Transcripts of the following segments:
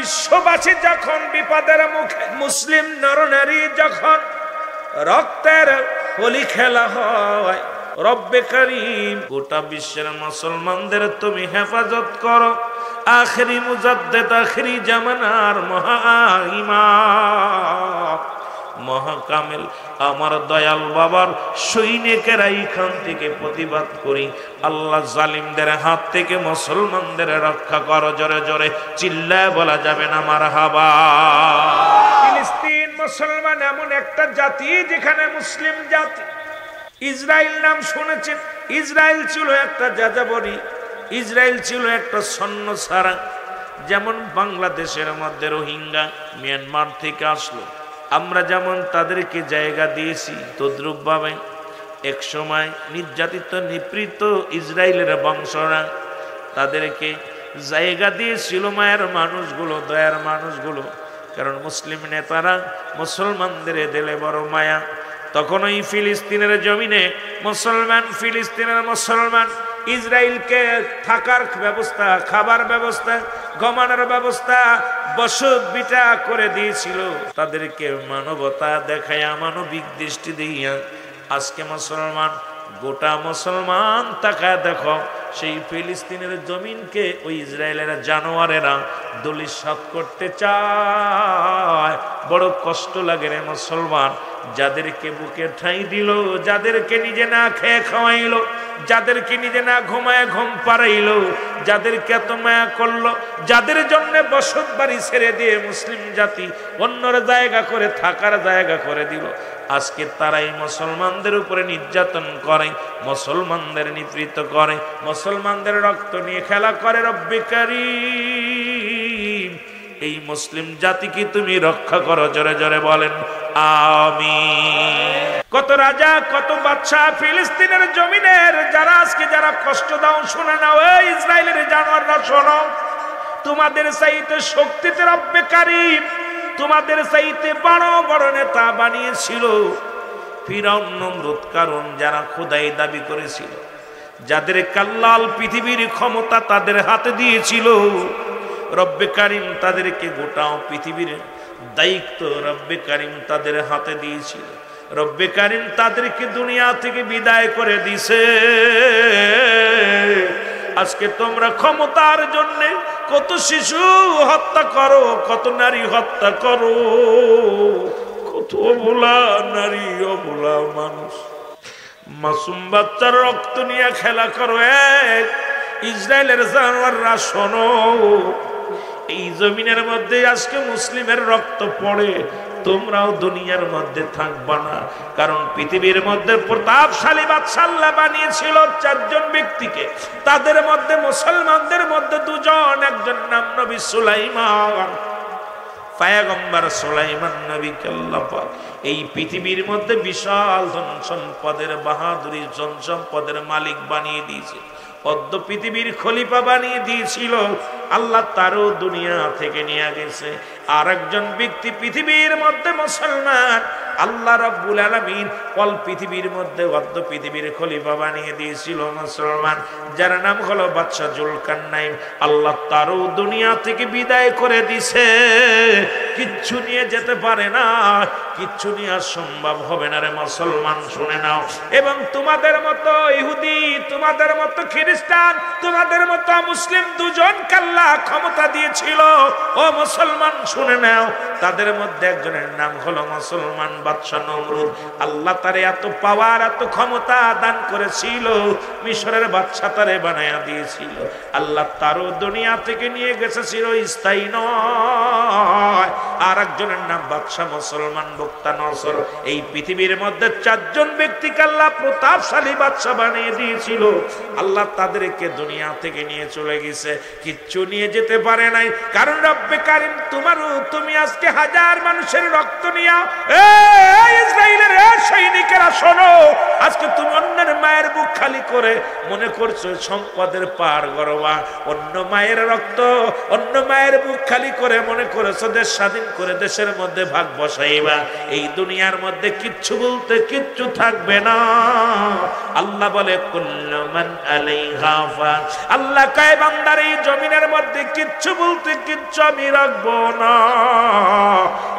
বিশ্ববাসী যখন বিপদের মুখে, মুসলিম নরনারী যখন রক্তের হোলি খেলা হয়, রব্বে কারীম গোটা বিশ্বের মুসলমানদের তুমি হেফাজত করো। আখেরি মুজাদ্দেদ, আখেরি জামানার মহাইমাম মহাকামেল আমার দয়াল বাবার সৈনিকেরা এইখান থেকে প্রতিবাদ করি। আল্লাহ জালিমদের হাত থেকে মুসলমানদের রক্ষা করো। জোরে জোরে চিল্লায় বলা যাবে না মারহাবা। ফিলিস্তিন মুসলমান এমন একটা জাতি যেখানে মুসলিম জাতি। ইসরায়েল নাম শুনেছেন? ইসরায়েল ছিল একটা যাযাবরী, ইসরায়েল ছিল একটা সৈন্য ছাড়া। যেমন বাংলাদেশের মধ্যে রোহিঙ্গা মিয়ানমার থেকে আসলো, আমরা যেমন তাদেরকে জায়গা দিয়েছি, তদ্রূপভাবে এক সময় নির্যাতিত নিপীড়িত ইসরায়েলের বংশরা তাদেরকে জায়গা দিয়েছিল মায়ের মানুষগুলো, দয়ার মানুষগুলো। কারণ মুসলিম নেতারা মুসলমানদের দিলে বড় মায়া। তখন ওই ফিলিস্তিনের জমিনে মুসলমান, ফিলিস্তিনের মুসলমান ইসরায়েলকে থাকার ব্যবস্থা, খাবার ব্যবস্থা, ঘুমানোর ব্যবস্থা, বসত বিটা করে দিয়েছিল। তাদেরকে মানবতা দেখায়া, মানবিক দৃষ্টি দিয়া আজকে মুসলমান, গোটা মুসলমান তাকায় দেখো সেই ফিলিস্তিনের জমিনকে ওই ইসরায়েলের জানোয়ারেরা দলিত করতে চায়। বড় কষ্ট লাগে রে মুসলমান। যাদেরকে বুকে ঠাঁই দিল, যাদেরকে নিজে না খেয়ে খাওয়াইলো, যাদেরকে নিজে না ঘুমায় ঘুম পাড়াইলো, যাদেরকে এত মায়া করলো, যাদের জন্য বসত বাড়ি ছেড়ে দিয়ে মুসলিম জাতি অন্যর জায়গা করে থাকার জায়গা করে দিল, আজকে তারাই মুসলমানদের উপরে নির্যাতন করে, মুসলমানদের নিপীড়িত করে, মুসলমানদের রক্ত নিয়ে খেলা করে। রব্বে কারীম এই মুসলিম জাতিকে তুমি রক্ষা করো। জোরে জোরে বলেন আমিন। কত রাজা, কত বাদশা ফিলিস্তিনের জমিনের যারা আজকে যারা কষ্ট দাও, শুনে নাও এই ইসরায়েলের জানোয়াররা, শোনো, তোমাদের চাইতে শক্তিতে রব্বে কারীম তোমাদের চাইতে বড় বড় নেতা বানিয়েছিল ফিরআউন, নমরুদ, কারণ যারা খোদাই দাবি করেছিল, যাদের কাল্লাল পৃথিবীর ক্ষমতা তাদের হাতে দিয়েছিল, রব্বে কারীম তাদেরকে গোটা পৃথিবীর দায়িত্ব রব্বে কারীম তাদের হাতে দিয়েছিল। রব্বে কারীম তাদেরকে দুনিয়া থেকে বিদায় করে দিছে। আজকে তোমরা ক্ষমতার জন্য কত শিশু হত্যা করো, কত নারী হত্যা করো, কত অবলা নারী, অবলা মানুষ, মাসুম বাচ্চার রক্ত নিয়ে খেলা করো। এক ইসরায়েলের জানোয়াররা, শোনো, এই জমিনের মধ্যে আজকে মুসলিমের রক্ত পড়ে, তোমরাও দুনিয়ার মধ্যে থাকবা না। কারণ পৃথিবীর মধ্যে প্রতাপশালী বাদশা আল্লাহ বানিয়েছিল চারজন ব্যক্তিকে, তাদের মধ্যে মুসলমানদের মধ্যে দুজন, একজন নাম নবী সুলাইমান, পয়গম্বর সুলাইমান নবীকে আল্লাহ পাক এই পৃথিবীর মধ্যে বিশাল ধন সম্পদের, বাহাদুরি ধন সম্পদের মালিক বানিয়ে দিয়েছে, পদ্ম পৃথিবীর খলিফা বানিয়ে দিয়েছিল। আল্লাহ তারও দুনিয়া থেকে নিয়ে গেছে। আর একজন ব্যক্তি পৃথিবীর মধ্যে মুসলমান, আল্লাহ রাব্বুল আলামিন অল পৃথিবীর মধ্যে অর্ধ পৃথিবীর খলিফা বানিয়ে দিয়েছিল মুসলমান, যার নাম হলো বাদশা জুলকারনাইন। আল্লাহ তারও দুনিয়া থেকে বিদায় করে দিছে। কিচ্ছু নিয়ে যেতে পারে না, কিচ্ছু নিয়ে সম্ভব হবে না রে মুসলমান, শুনে নাও। এবং তোমাদের মতো ইহুদি, তোমাদের মতো খ্রিস্টান, তোমাদের মতো মুসলিম দুজন আল্লাহ ক্ষমতা দিয়েছিল। ও মুসলমান শুনে নাও, তাদের মধ্যে একজনের নাম হলো মুসলমান বাদশা নমরুদ। আল্লাহ তারে এত পাওয়ার, এত ক্ষমতা দান করেছিল, মিশরের বাদশা তারে বানায়া দিয়েছিল। আল্লাহ তারও দুনিয়া থেকে নিয়ে গেছে চিরস্থায়ী নয়। আর একজনের নাম বাদশা মুসলমান বুখতানসর। এই পৃথিবীর মধ্যে চারজন ব্যক্তিকে আল্লাহ প্রতাপশালী বাদশা বানিয়ে দিয়েছিল। আল্লাহ তাদেরকে দুনিয়া থেকে নিয়ে চলে গেছে, কিচ্ছু নিয়ে যেতে পারে নাই। কারণ রব্বে কারীম তুমি আজকে হাজার মানুষের রক্ত নিয়া ইসরায়েলের সৈনিকেরা শোনো, আজকে তুমি অন্যের মায়ের বুক খালি করে মনে করছো সম্পদের পাড় গড়বা, অন্য মায়ের রক্ত, অন্য মায়ের বুক খালি করে মনে করেছো দেশ স্বাধীন করে দেশের মধ্যে ভাগ বসাইবা। এই দুনিয়ার মধ্যে কিচ্ছু বলতে কিচ্ছু থাকবে না। আল্লাহ বলে কুল্লু মান আলাইহা ফান, আল্লাহ কয় বান্দার এই জমিনের মধ্যে কিচ্ছু বলতে কিচ্ছু আমি রাখবো না।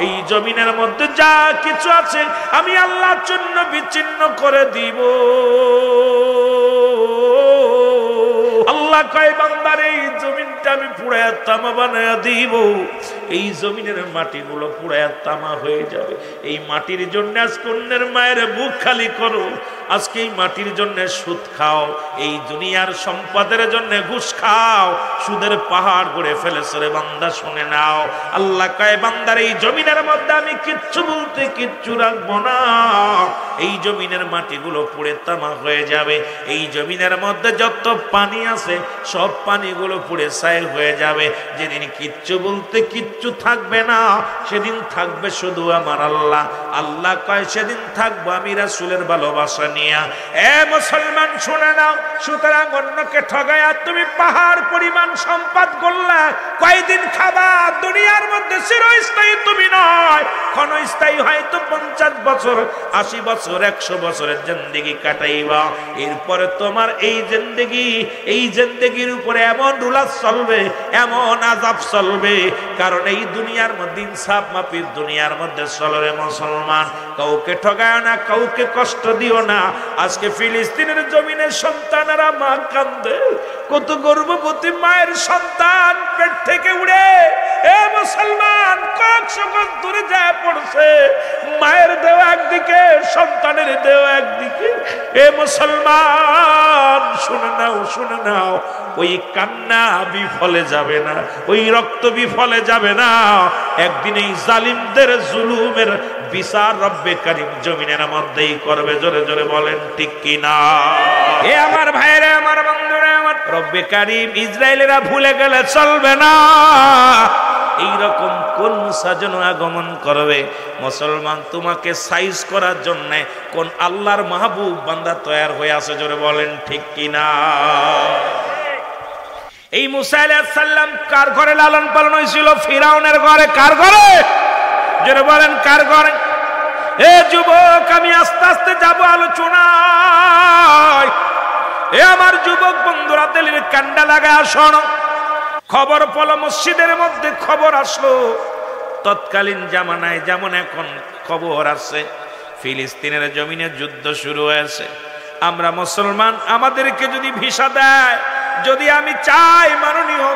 এই জমিনের মধ্যে যা কিছু আছে আমি আল্লাহর জন্য বিচ্ছিন্ন করে দিব। আল্লাহ কয় বান্দার এই জমিনটা আমি পুড়ায়া তামা বানায়া দিব। এই জমিনের মাটিগুলো পুড়ায়া তামা হয়ে যাবে। এই মাটির জন্য আজকে অন্যের মায়ের বুক খালি করো, আজকে এই মাটির জন্য সুদ খাও, এই দুনিয়ার সম্পদের জন্য ঘুষ খাও, সুদের পাহাড় গড়ে ফেলেছ রে বান্দা, শুনে নাও। আল্লাহ কয় বান্দার এই জমিনের মধ্যে আমি কিচ্ছু বলতে কিচ্ছু রাখবো না। এই জমিনের মাটিগুলো পুড়ে তামা হয়ে যাবে। এই জমিনের মধ্যে যত পানি আছে সব পানিগুলো পুড়ে ছাই হয়ে যাবে। যেদিন কিচ্ছু বলতে কিচ্ছু থাকবে না, সেদিন থাকবে শুধু আমার আল্লাহ। আল্লাহ কয় সেদিন থাকবো আমি রাসূলের ভালোবাসা নিয়া। এ মুসলমান শুনে নাও, সুতরাং অন্যকে ঠগায়া তুমি পাহাড় পরিমাণ সম্পদ করলা, কয়দিন খাবা? দুনিয়ার মধ্যে চিরস্থায়ী তুমি নয়, ক্ষণস্থায়ী হয়তো 50 বছর, 80 বছর, 100 বছরের জিন্দেগি কাটাইবা। এরপরে তোমার এই জিন্দেগির উপরে এমন রুলাস চলবে, এমন আযাব চলবে। কারণ এই দুনিয়ার মধ্যে ইনসাফ মাপির দুনিয়ার মধ্যে চলবে মুসলমান। কাউকে ঠগায় না, কাউকে কষ্ট দিও না। আজকে ফিলিস্তিনের জমিনের সন্তানেরা মা কান্দে, কত গর্ভবতী মায়ের সন্তান পেট থেকে উড়ে এ মুসলমান কয়েকশো দূরে যায় পড়ছে। মায়ের দেহ একদিকে, সন্তানের দেহ একদিকে। এ মুসলমান শুনে নাও, শুনে নাও, ওই কান্না বিফলে যাবে না, ওই রক্ত বিফলে যাবে না। একদিন এই জালিমদের জুলুমের বিচার রব্বে কারীম জমিনের মধ্যেই করবে। জোরে জোরে বলেন ঠিক কি না? এ আমার ভাইরা, আমার বন্ধুরা, আমার রব্বে কারীম ইসরায়েলেরা ভুলে গেলে চলবে না। এইরকম কোন মুসা যেন আগমন করবে মুসলমান, তোমাকে সাইজ করার জন্য কোন আল্লাহর মাহবুব বান্দা তৈরি হয়ে আছে? জোরে বলেন ঠিক কি না? এই মুসা আলাইহিস সালাম কার ঘরে লালন পালন হয়েছিল? ফিরাউনের ঘরে। কার ঘরে? জোরে বলেন কার ঘরে? এ যুবক, আমি আস্তে আস্তে যাব আলোচনায়। এ আমার যুবক বন্ধুরা, দিলের কান্ডা লাগায় শোনো। খবর পড়লো, মসজিদের মধ্যে খবর আসলো। তৎকালীন জামানায় যেমন এখন খবর আছে, ফিলিস্তিনের জমিনে যুদ্ধ শুরু হয়েছে। আমরা মুসলমান, আমাদেরকে যদি ভিসা দেয়, যদি আমি চাই মাননীয়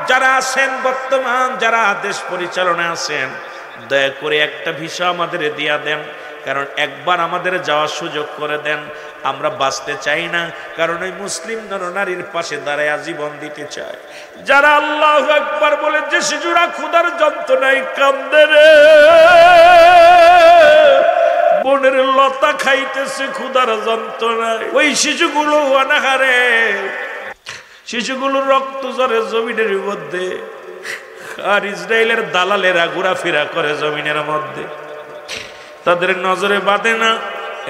যারা আছেন বর্তমান, যারা দেশ পরিচালনা আছেন, দয়া করে একটা ভিসা আমাদের দিয়া দেন। কারণ একবার আমাদের যাওয়ার সুযোগ করে দেন। আমরা বাঁচতে চাই না, কারণ ওই মুসলিম নরনারীর পাশে দাঁড়ায় জীবন দিতে চায়। যারা আল্লাহু আকবার বলে যে শিশুরা ক্ষুধার যন্ত্রণায় কান্দে রে, বনের লতা খাইতেছে ক্ষুধার যন্ত্রণায়, ওই শিশুগুলো অনাহারে, শিশুগুলোর রক্ত ঝরে জমিনের মধ্যে। আর ইসরায়েলের দালালেরা ঘোরাফেরা করে জমিনের মধ্যে, তাদের নজরে বাঁধে না।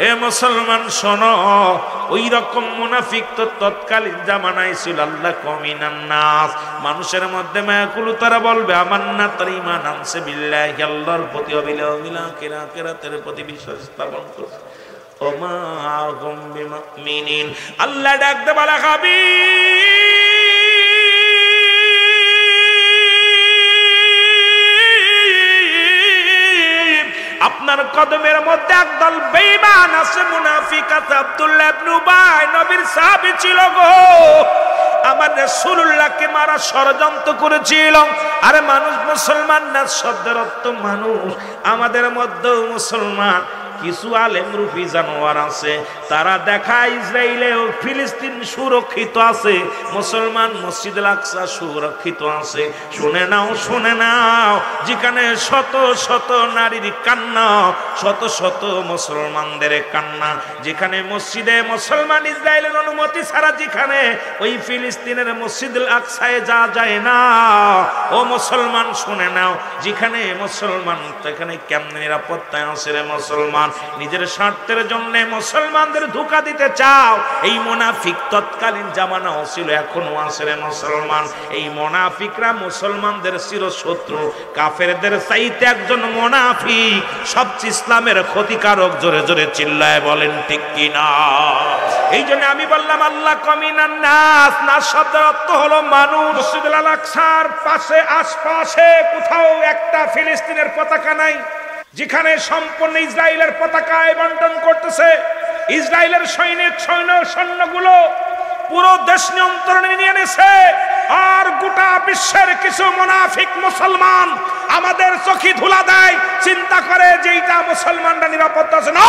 এ মুসলমান শোনো, ওই রকম মুনাফিক তো তৎকালীন জামানায় ছিল। আল্লাহ কমিনান নাস, মানুষের মধ্যে মায়াকুলু, তারা বলবে আমান্না, তার ঈমান আনছে বিল্লাহি, আল্লাহর প্রতি, অবিল আখিরাতের প্রতি বিশ্বাস স্থাপন করছে। ওমা হুম বিমুমিনিন, আল্লাহ ডাক দে বলা খাবি আপনার কদমের মধ্যে একদল বেঈমান আছে, মুনাফিক আছে। আব্দুল্লাহ ইবনে উবাই নবীর সাহাবী ছিল গো, আমার রাসূলুল্লাহকে মারা ষড়যন্ত্র করেছিল। আরে মানুষ মুসলমান না, শব্দের অর্থ মানুষ। আমাদের মধ্যে মুসলমান কিছু আলেম রূপী জানোয়ার আছে, তারা দেখায় ইসরায়েলে ও ফিলিস্তিন সুরক্ষিত আছে, মুসলমান মসজিদুল আকসা সুরক্ষিত আছে। শুনে নাও, শুনে নাও, যেখানে শত শত নারীর কান্না, শত শত মুসলমানদের কান্না, যেখানে মসজিদে মুসলমান ইসরায়েলের অনুমতি ছাড়া যেখানে ওই ফিলিস্তিনের মসজিদুল আকসায় যা যায় না, ও মুসলমান শুনে নাও, যেখানে মুসলমান সেখানে কেমন নিরাপত্তায় আছে রে মুসলমান? মুসলমান, নিজের স্বার্থের জন্য মুসলমানদের ধোঁকা দিতে চাও। এই মুনাফিক তৎকালীন জামানাও ছিল, এখনো আছে রে মুসলমান। এই মুনাফিকরা মুসলমানদের চিরশত্রু। কাফেরদের চাইতে একজন মুনাফিক সবচেয়ে ইসলামের ক্ষতিকারক। জোরে জোরে চিল্লায় বলেন ঠিক কিনা? এই জন্য আমি বললাম আল্লাহ কমিনান নাস, নাস শব্দের অর্থ হলো মানুষ। মসজিদুল আকসার পাশে আশপাশে কোথাও একটা ফিলিস্তিনের পতাকা নাই, যেখানে সম্পূর্ণ ইসরায়েলের পতাকায় বন্টন করতেছে। ইসরায়েলের সৈন্যগুলো পুরো দেশ নিয়ন্ত্রণে নিয়ে এনেছে। আর গোটা বিশ্বের কিছু মুনাফিক মুসলমান আমাদের চোখে ধুলা দেয়, চিন্তা করে যে এটা মুসলমানরা নিরাপদ আছে। না,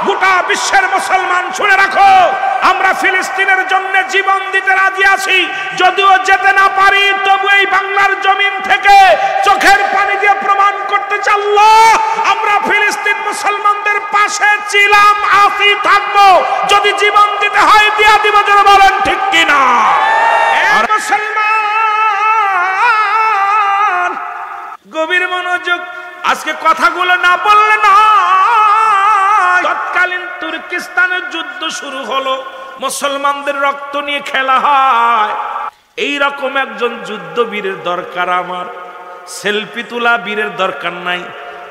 গোটা বিশ্বের মুসলমান শুনে রাখো, আমরা ফিলিস্তিনের জন্য জীবন দিতে রাজি আছি। যদিও যেতে না পারি, তবু এই বাংলার জমিন থেকে চোখের পানি দিয়ে প্রমাণ করতে চাল্লা আমরা ফিলিস্তিন মুসলমানদের পাশে ছিলাম, আছি, থাকবো। যদি জীবন দিতে হয় দিয়া দিব। যারা বলেন ঠিক কিনা? মুসলমান গভীর মনোযোগ, আজকে কথাগুলো না বললে না। তৎকালীন তুর্কিস্তানের যুদ্ধ শুরু হলো, মুসলমানদের রক্ত নিয়ে খেলা হয়। এই রকম একজন যুদ্ধবীরের দরকার আমার। সেলফি তোলা বীরের দরকার নাই।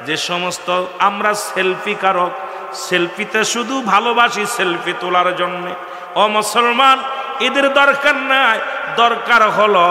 যে সমস্ত আমরা সেলফি কারক, সেলফিতে শুধু ভালোবাসি সেলফি তোলার জন্য, ও মুসলমান এদের দরকার নাই। দরকার হলো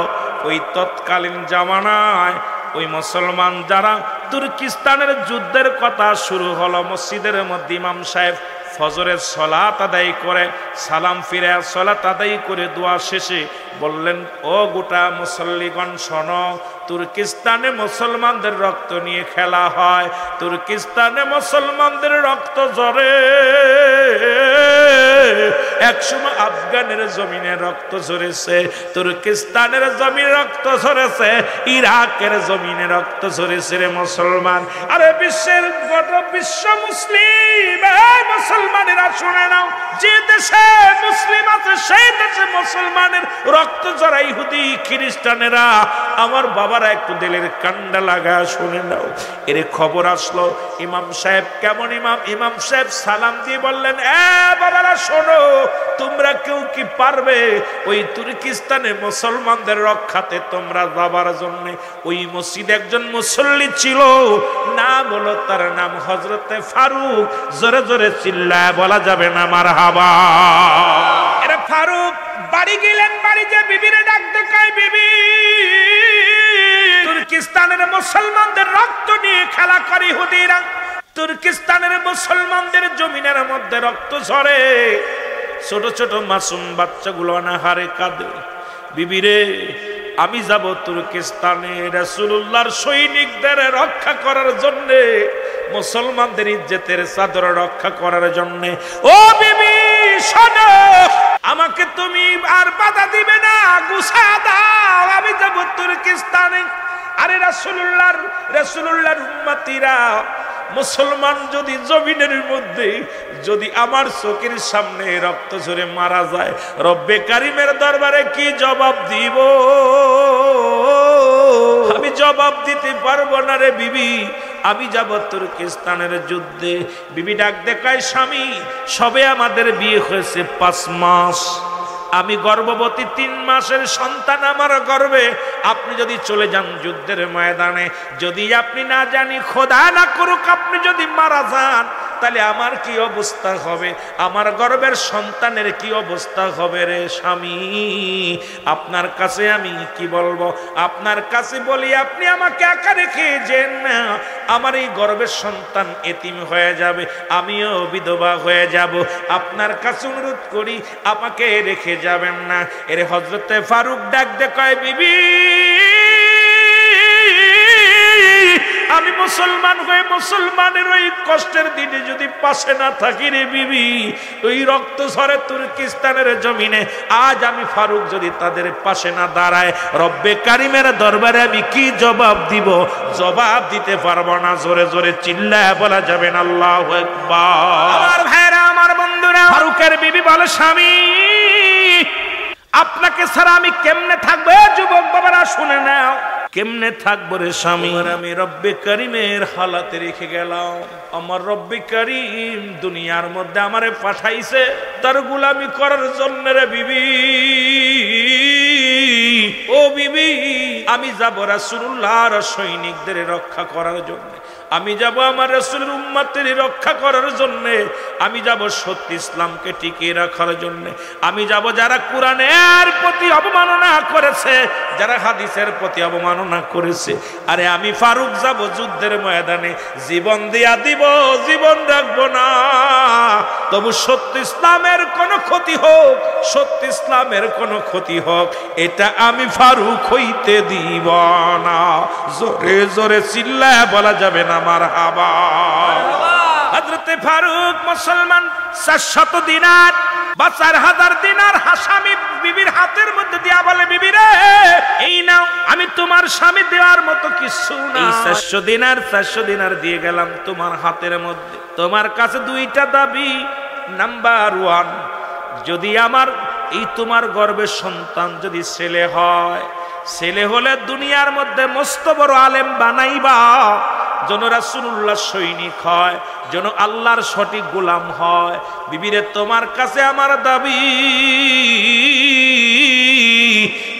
ওই তৎকালীন জামানায় ওই মুসলমান যারা তুর্কিস্তানের যুদ্ধের কথা শুরু হলো, মসজিদের মধ্যে ইমাম সাহেব ফজরের সালাত আদায় করে সালাম ফিরে সালাত আদায় করে দোয়া শেষে বললেন, ও গোটা মুসল্লিগণ শোনো, তুর্কিস্তানে মুসলমানদের রক্ত নিয়ে খেলা হয়। তুর্কিস্তানে মুসলমানদের রক্ত ঝরে। একসময় আফগানের জমিনে রক্ত ঝরেছে, তুর্কিস্তানের জমিনে রক্ত ঝরেছে, ইরাকের জমিনে রক্ত ঝরেছে রে মুসলমান। আরে বিশ্বের গোটা বিশ্ব মুসলিম, মুসলমানেরা শুনে নাও, যে দেশে মুসলিম আছে সেই দেশে মুসলমানের রক্ত ঝরা ইহুদি খ্রিস্টানেরা। আমার বাবারা একটু দিলের কান্ডা লাগা শুনে নাও। এর খবর আসলো, ইমাম সাহেব কেমন ইমাম? ইমাম সাহেব সালাম দিয়ে বললেন, এ বাবারা শোনো, তোমরা কেউ কি পারবে ওই তুর্কিস্তানে মুসলমানদের রক্ষাতে তোমরা যাবার জন্য? ওই মসজিদে একজন মুসল্লি ছিল, নাম হলো তার নাম হযরতে ফারুক। জোরে জোরে চিল্লায় বলা যাবে না মারহাবা? এরা ফারুক বাড়ি গেলেন, বাড়ি যে বিবিরে ডাকতে কয়, বিবি তুর্কিস্তানের মুসলমানদের রক্ত নিয়ে খেলা করে ইহুদিরা। তুর্কিস্তানের মুসলমানদের জমিনের মধ্যে রক্ত ঝরে, ছোট ছোট মাসুম বাচ্চাগুলো অনাহারে কাঁদে। বিবিরে আমি যাব তুর্কিস্তানে রাসূলুল্লাহর সৈনিকদের রক্ষা করার জন্য, মুসলমানদের ইজ্জতের চাদর রক্ষা করার জন্য। ও বিবি শোনো, আমাকে তুমি আর বাধা দিবে না, গুছা দাও, আমি যাব তুর্কিস্তানে। আরে রাসূলুল্লাহর উম্মতিরা, মুসলমান যদি জমিনের মধ্যে যদি আমার চোখের সামনে রক্ত ঝরে মারা যায়, রব্বে কারিমের দরবারে কি জবাব দিব? আমি জবাব দিতে পারবো না রে বিবি, আমি যাব তুর্কিস্তানের যুদ্ধে। বিবি ডাক দেখায়, স্বামী সবে আমাদের বিয়ে হয়েছে 5 মাস, আমি গর্ভবতী, 3 মাসের সন্তান আমার গর্ভে। আপনি যদি চলে যান যুদ্ধের ময়দানে, যদি আপনি না জানি খোদা না করুক আপনি যদি মারা যান, তাহলে আমার কি অবস্থা হবে? আমার গর্ভের সন্তানের কি অবস্থা হবে রে স্বামী? আপনার কাছে আমি কি বলবো? আপনার কাছে বলি, আপনি আমাকে একা রেখে যেন না, আমার এই গর্ভের সন্তান এতিম হয়ে যাবে, আমিও বিধবা হয়ে যাব। আপনার কাছে অনুরোধ করি, আমাকে রেখে যাবেন না। এর হযরতে ফারুক ডাক দে কয়, বিবি আমি মুসলমান হয়ে মুসলমানের ওই কষ্টের দিনে যদি পাশে না থাকি রে বিবি, ওই রক্ত ঝরে তুর্কিস্তানের জমিনে, আজ আমি ফারুক যদি তাদের পাশে না দাঁড়ায়, রব্বে কারিমের দরবারে আমি কি জবাব দিব? জবাব দিতে পারবো না। জোরে জোরে চিল্লায় বলা যাবেন আল্লাহু আকবার। আমার ভাইরা, আমার বন্ধুরা, ফারুকের বিবি বলে, স্বামী আপনাকে ছাড়া আমি কেমনে থাকবো? যুবক বাবারা শুনে নাও, কেমনে থাকবো রে স্বামী? আমি রব্বে করিমের হালাতে রেখে গেলাম। আমার রব্বে করিম দুনিয়ার মধ্যে আমারে পাঠাইছে তার গোলামি করার জন্য রে বিবি। ও বিবি, আমি যাব রাসূলুল্লাহর সৈনিকদের রক্ষা করার জন্য, আমি যাব আমার রাসূলের উম্মতের রক্ষা করার জন্য, আমি যাব সত্য ইসলামকে টিকিয়ে রাখার জন্য, আমি যাব যারা কোরআনের প্রতি অবমাননা করেছে, যারা হাদিসের প্রতি অবমাননা করেছে। আরে আমি ফারুক যাব যুদ্ধের ময়দানে, জীবন দিয়া দিব, জীবন রাখবো না, তবু সত্য ইসলামের কোনো ক্ষতি হোক, সত্য ইসলামের কোনো ক্ষতি হোক, এটা আমি ফারুক হইতে দিব না। জোরে জোরে চিল্লায় বলা যাবে না মারহাবা। হযরতে ফারুক মুসলমান 400 দিনার বা 4000 দিনার হাসামি বিবির হাতের মধ্যে দিয়া বলে, বিবি রে এই নাও, আমি তোমার স্বামী দেওয়ার মতো কিছু না, এই 400 দিনার দিয়ে গেলাম তোমার হাতের মধ্যে। তোমার কাছে দুইটা দাবি। নাম্বার 1, যদি আমার এই তোমার গর্ভের সন্তান যদি ছেলে হয়, ছেলে হলে দুনিয়ার মধ্যে মস্ত বড় আলেম বানাইবা, যেন রাসূলুল্লাহ সৈনিক হয়, যেন আল্লাহর সঠিক গোলাম হয়। বিবিরে তোমার কাছে আমার দাবি,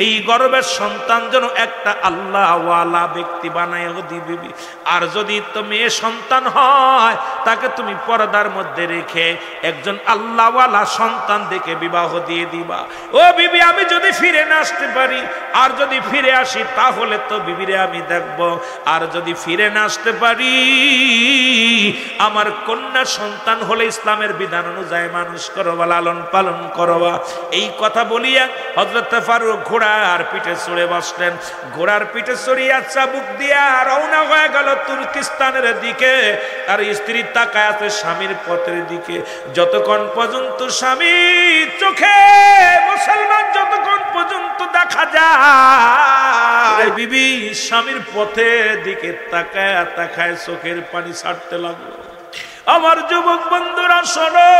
এই গর্ভের সন্তান যেন একটা আল্লাহওয়ালা ব্যক্তি বানাইও দিবি। আর যদি তো মেয়ে সন্তান হয়, তাকে তুমি পর্দার মধ্যে রেখে একজন আল্লাহওয়ালা সন্তান দেখে বিবাহ দিয়ে দিবা। ও বিবি, আমি যদি ফিরে না আসতে পারি, আর যদি ফিরে আসি তাহলে তো বিবিরে আমি দেখব, আর যদি ফিরে না আসতে পারি, আমার কন্যা সন্তান হলে ইসলামের বিধান অনুযায়ী মানুষ করবা, লালন পালন করবা। এই কথা বলিয়া হযরত ফারুক ঘোড়ার পিঠে চড়ে বসলেন। ঘোড়ার পিঠে চড়িয়া চাবুক দিয়া রওনা হয়ে গেল তুর্কিস্তানের দিকে। আর স্ত্রী তাকায় আছে স্বামীর পথের দিকে। যতক্ষণ পর্যন্ত স্বামী চোখে মুসলমান, যতক্ষণ পর্যন্ত দেখা যায়, বিবি স্বামীর পথের দিকে তাকায় তাকায় চোখের পানি ছাড়তে লাগলো। আমার যুবক বন্ধুরা শোনো,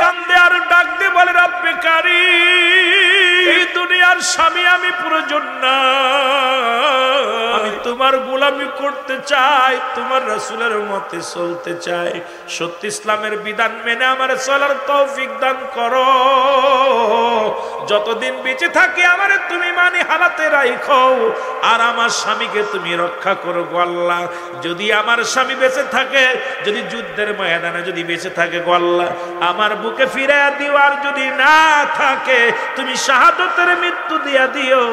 কান্দে আর ডাক দিয়ে বলে, রব্বে কারীম, এই দুনিয়ার স্বামী আমি প্রয়োজন না, আমি তোমার গোলামি করতে চাই, তোমার রাসূলের মতে চলতে চাই, সত্য ইসলামের বিধান মেনে আমার চলার তৌফিক দান করো। যতদিন বেঁচে থাকি আমারে তুমি মানি হালাতে রাখো, আর আমার স্বামীকে তুমি রক্ষা করো গো আল্লাহ। যদি আমার স্বামী বেঁচে থাকে, যদি যুদ্ধের ময়দানে যদি বেঁচে থাকে গো আল্লাহ, আমার বুকে ফিরে দিও, আর যদি না থাকে তুমি শাহাদাতের মৃত্যু দিয়া দিও,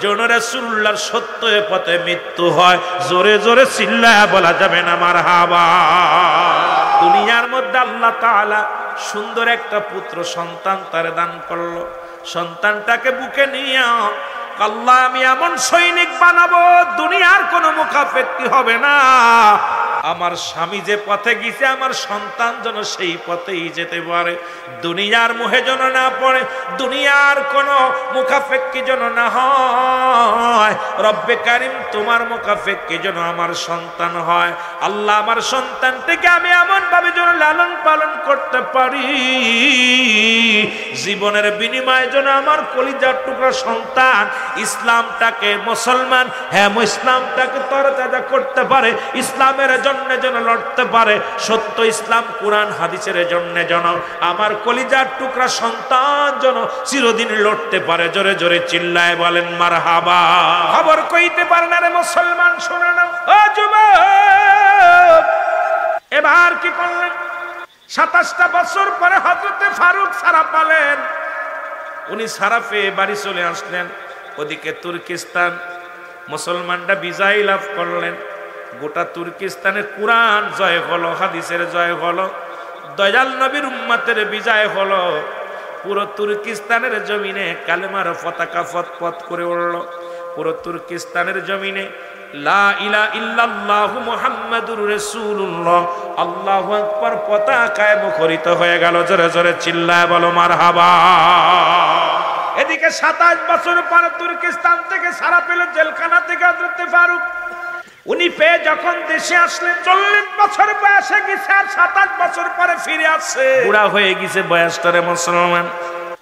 যেন রাসূলুল্লাহর সত্য পথে মৃত্যু হয়। জোরে জোরে চিল্লায়া বলা যাবে না মারহাবা। দুনিয়ার মধ্যে আল্লাহ তাআলা সুন্দর একটা পুত্র সন্তান তারে দান করলো। সন্তানটাকে বুকে নিয়ে আল্লাহ আমি এমন সৈনিক বানাবো, দুনিয়ার কোনো মুখাপেক্ষী হবে না। আমার স্বামী যে পথে গেছে, আমার সন্তান যেন সেই পথেই যেতে পারে, দুনিয়ার মোহে যেন না পড়ে, দুনিয়ার কোনো মুখাপেক্ষী যেন না হয়। রব্বে কারীম, তোমার মুখাপেক্ষী যেন আমার সন্তান হয়। আল্লাহ, আমার সন্তানটিকে আমি এমন ভাবে যেন লালন পালন করতে পারি, জীবনের বিনিময়ে যেন আমার কলিজার টুকরা সন্তান ইসলামটাকে, মুসলমান হ্যাঁ ইসলামটাকে তরতাজা করতে পারে, ইসলামের জন্য যেন লড়তে পারে, সত্য ইসলাম কোরআন হাদিসের জন্য যেন আমার কলিজার টুকরা সন্তান যেন চিরদিন লড়তে পারে। জোরে জোরে চিল্লায় বলেন মারহাবা। খবর কইতে পারে না রে মুসলমান, শোনো না ও যুবক। এবার কি করলেন? 27টা বছর পরে হযরতে ফারুক সারা পালেন। উনি সারা পেয়ে বাড়ি চলে আসলেন। ওদিকে তুর্কিস্তান মুসলমানরা বিজয় লাভ করলেন। গোটা তুর্কিস্তানে কোরআন জয় হলো, হাদিসের জয় হলো, দয়াল নবীর উম্মতের বিজয় হলো। পুরো তুর্কিস্তানের জমিনে কালেমার পতাকা ফতফত করে উঠল। পুরো তুর্কিস্তানের জমিনে লা ইলাহা ইল্লাল্লাহু মুহাম্মাদুর রাসূলুল্লাহ, আল্লাহু আকবার পতাকায় মুখরিত হয়ে গেল। জোরে জোরে চিল্লায় বলো মারহাবা। এদিকে 27 বছর পরে তুর্কিস্তান থেকে সারা পেল জেলখানা থেকে হযরত ফারুক। উনি পেয়ে যখন দেশে আসলেন, 40 বছর বয়সে গেছে, আর 27 বছর পরে ফিরে আসছে। বুড়া হয়ে গেছে বয়সটারে মুসলমান।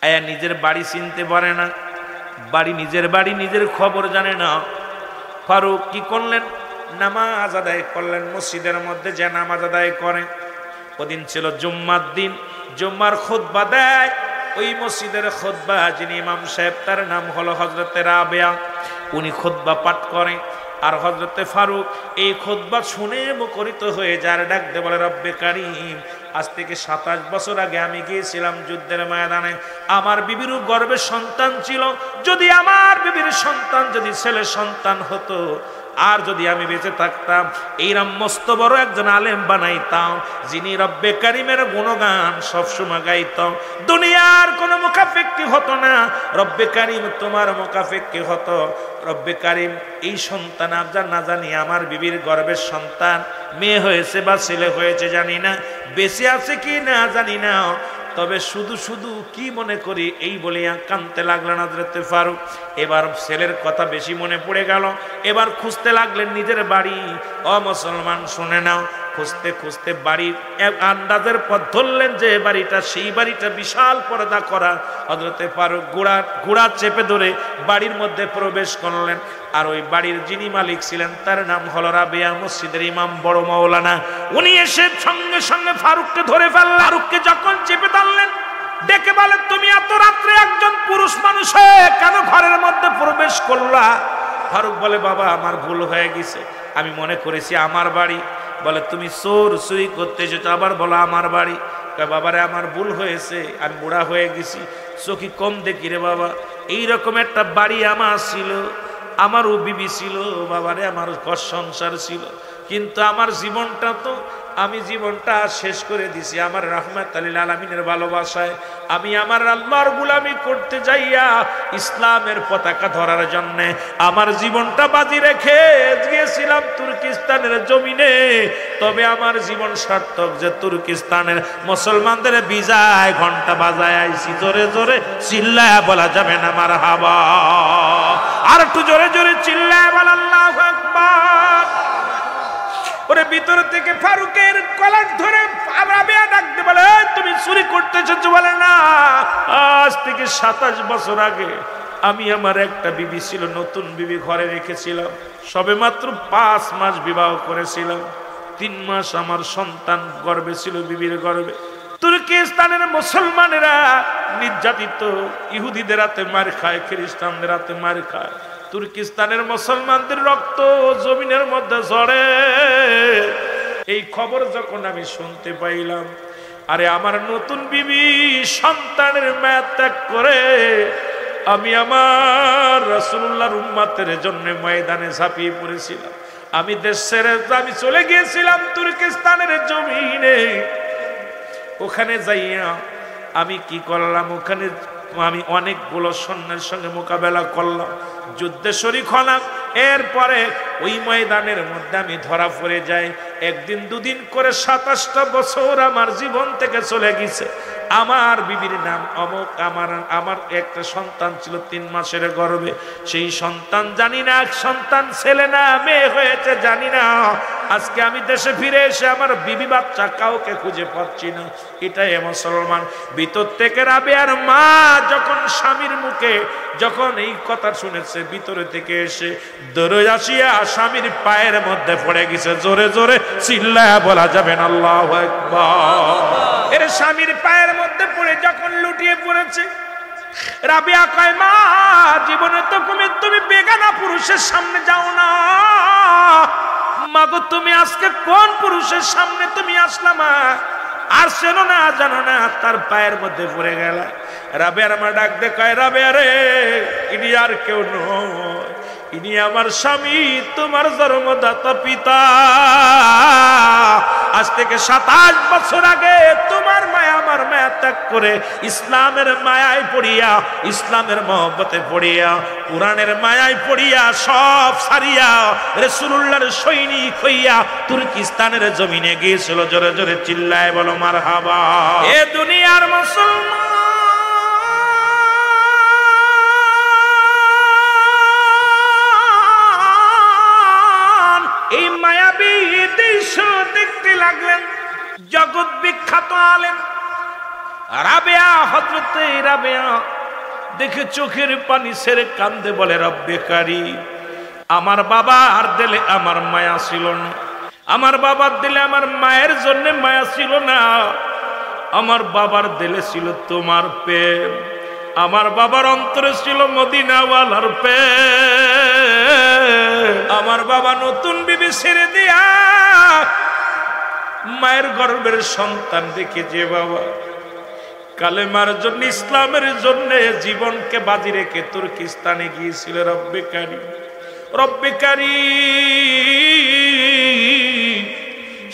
আয়া নিজের বাড়ি চিনতে পারে না, নিজের বাড়ি নিজের খবর জানে না। ফারুক কি করলেন? নামাজ আদায় করলেন মসজিদের মধ্যে, যে নামাজ আদায় করে। ওদিন ছিল জুম্মার দিন, জুম্মার খুতবা দেয় ওই মসজিদের খুতবা, যিনি ইমাম সাহেব তার নাম হলো হযরতে রাবেয়া। উনি খুতবা পাঠ করেন, আর হযরতে ফারুক এই খুতবা শুনে মুখরিত হয়ে যার ডাক দে বলে, রব্বে কারীম, আজ থেকে 27 বছর আগে আমি গিয়েছিলাম যুদ্ধের ময়দানে। আমার বিবির গর্ভে সন্তান ছিল, যদি আমার বিবির সন্তান যদি ছেলে সন্তান হতো, আর যদি আমি বেঁচে থাকতাম, এইরকম মস্ত বড় একজন আলেম বানাইতাম, যিনি রব্বে কারিমের গুণগান সবসময় গাইতাম। দুনিয়ার কোনো মুখাফেক্কি হতো না, রব্বে কারিম তোমার মুখাফেক্কি হতো। রব্বে কারিম এই সন্তান আবদার না জানি আমার বিবির গর্ভের সন্তান মেয়ে হয়েছে বা ছেলে হয়েছে জানি না, বেঁচে আছে কি না জানি না, তবে শুধু শুধু কি মনে করি এই বলিয়া কাঁদতে লাগলেন হযরতে ফারুক। এবার ছেলের কথা বেশি মনে পড়ে গেল, এবার খুঁজতে লাগলেন নিজের বাড়ি। ও মুসলমান শুনে নাও, খুঁজতে খুঁজতে বাড়ির আন্দাজের পথ ধরলেন যে বাড়িটা, সেই বাড়িটা বিশাল পর্দা করা। হযরতে ফারুক ঘোড়া চেপে ধরে বাড়ির মধ্যে প্রবেশ করলেন। আর ওই বাড়ির যিনি মালিক ছিলেন তার নাম হলো রাবেয়া, মসজিদের ইমাম, বড় মাওলানা। উনি এসে সঙ্গে সঙ্গে ফারুককে ধরে ফেললেন। ফারুককে যখন চেপে ধরলেন, ডেকে বলেন, তুমি এত রাত্রে একজন পুরুষ মানুষ হয়ে কেন ঘরের মধ্যে প্রবেশ করলা? ফারুক বলে, বাবা আমার ভুল হয়ে গেছে, আমি মনে করেছি আমার বাড়ি। বলে, তুমি চুরি করতে এসেছো, আবার বলো আমার বাড়ি। বাবারে আমার ভুল হয়েছে, আমি বুড়া হয়ে গেছি, চোখি কম দেখি রে বাবা। এইরকম একটা বাড়ি আমার ছিল, আমারও বিবি ছিল, বাবারে আমার ঘর সংসার ছিল, কিন্তু আমার জীবনটা তো আমি জীবনটা শেষ করে দিছি আমার রাহমাতুল লিল আলামিনের ভালোবাসায়। আমি আমার আল্লাহর গোলামি করতে যাইয়া ইসলামের পতাকা ধরার জন্য আমার জীবনটা বাজি রেখে গিয়েছিলাম তুর্কিস্তানের জমিনে। তবে আমার জীবন সার্থক যে তুর্কিস্তানের মুসলমানদের বিজয় ঘন্টা বাজায় আইছি। জোরে জোরে চিল্লায়া বলা যাবে না মারহাবা? আর একটু জোরে জোরে চিল্লায়া বল আল্লাহু আকবার। ওরে ভিতর থেকে ফারুকের কলার ধরে রাবেয়া ডাকতে বলে, তুমি চুরি করতে এসেছো? বলে, না, আজ থেকে 27 বছর আগে আমি আমার একটা বিবি ছিল, নতুন বিবি ঘরে রেখেছিলাম, সবে মাত্র 5 মাস বিবাহ করেছিলাম, 3 মাস আমার সন্তান গর্ভে ছিল, বিবির গর্ভে। তুর্কিস্তানের মুসলমানেরা নির্যাতিত, ইহুদিদের হাতে মার খায়, খ্রিস্টানদের হাতে মার খায়, তুর্কিস্তানের মুসলমানদের রক্ত জমিনের মধ্যে ঝরে। এই খবর যখন আমি শুনতে পাইলাম, আরে আমার নতুন বিবি সন্তানের মায়া ত্যাগ করে আমি আমার রাসূলুল্লাহর উম্মতের জন্য ময়দানে ঝাঁপিয়ে পড়েছিলাম। আমি দেশ ছেড়ে আমি চলে গিয়েছিলাম তুর্কিস্তানের জমিনে। ওখানে যাইয়া আমি কি করলাম, ওখানে আমি অনেকগুলো সৈন্যের সঙ্গে মোকাবেলা করলাম, যুদ্ধে শরীক হলাম। এরপরে ওই ময়দানের মধ্যে আমি ধরা পড়ে যাই। একদিন দুদিন করে 27টা বছর আমার জীবন থেকে চলে গেছে। আমার বিবির নাম অমুক, আমার একটা সন্তান ছিল 3 মাসের গর্ভে, সেই সন্তান জানি না সন্তান ছেলে না মেয়ে হয়েছে জানি না। আজকে আমি দেশে ফিরে এসে আমার বিবি বাচ্চা কাউকে খুঁজে পাচ্ছি না। এটাই মুসলমান। ভিতর থেকে রাবেয়ার মা যখন স্বামীর মুখে যখন এই কথা শুনেছে, ভিতরে থেকে এসে দৌড়ে আসিয়া স্বামীর পায়ের মধ্যে পড়ে গেছে। জোরে জোরে চিল্লায়া বলা যাবেন আল্লাহু আকবার। এর স্বামীর পায়ের মধ্যে পড়ে যখন লুটিয়ে পড়েছে, রাবেয়া কয়, মা জীবনে তো তুমি বেগানা পুরুষের সামনে যাও না, মাগো তুমি আজকে কোন পুরুষের সামনে তুমি আসলা? মা আর চেনো না জানো না, তার পায়ের মধ্যে পড়ে গেল। রাবেয়ার মা ডাক দে কয়, রাবেয়া রে, ইনি আর কেউ নয়, ইনি আমার স্বামী, তোমার জন্মদাতা পিতা। আজ থেকে 27 বছর আগে তোমার মায়া আমার মায়া ত্যাগ করে ইসলামের মায়ায় পড়িয়া, ইসলামের মহব্বতে পড়িয়া, কোরআনের মায়ায় পড়িয়া, সব সারিয়া রাসূলুল্লাহর সৈনিক হইয়া তুর্কিস্তানের জমিনে গিয়েছিল। জোরে জোরে চিল্লায় বলো মারহাবা। এ দুনিয়ার মুসলমান, এই মায়াবী দৃশ্য দেখতে লাগলেন জগৎ বিখ্যাত আলেম রাবেয়া, হযরতে রাবেয়া দেখে চোখের পানি ছেড়ে কান্দে, বলে রব্বে কারীম, আমার বাবার দিলে আমার মায়া ছিল না, আমার বাবার দিলে আমার মায়ের জন্য মায়া ছিল না, আমার বাবার দিলে ছিল তোমার প্রেম, আমার বাবার অন্তরে ছিল মদিনাওয়ালার প্রেম। আমার বাবা নতুন বিবি ছেড়ে দিয়া মায়ের গর্ভের সন্তান দেখে যে বাবা কালেমার জন্য, ইসলামের জন্য জীবনকে বাজি রেখে তুর্কিস্তানে গিয়েছিল। রব্বে কারীম, রব্বে কারীম,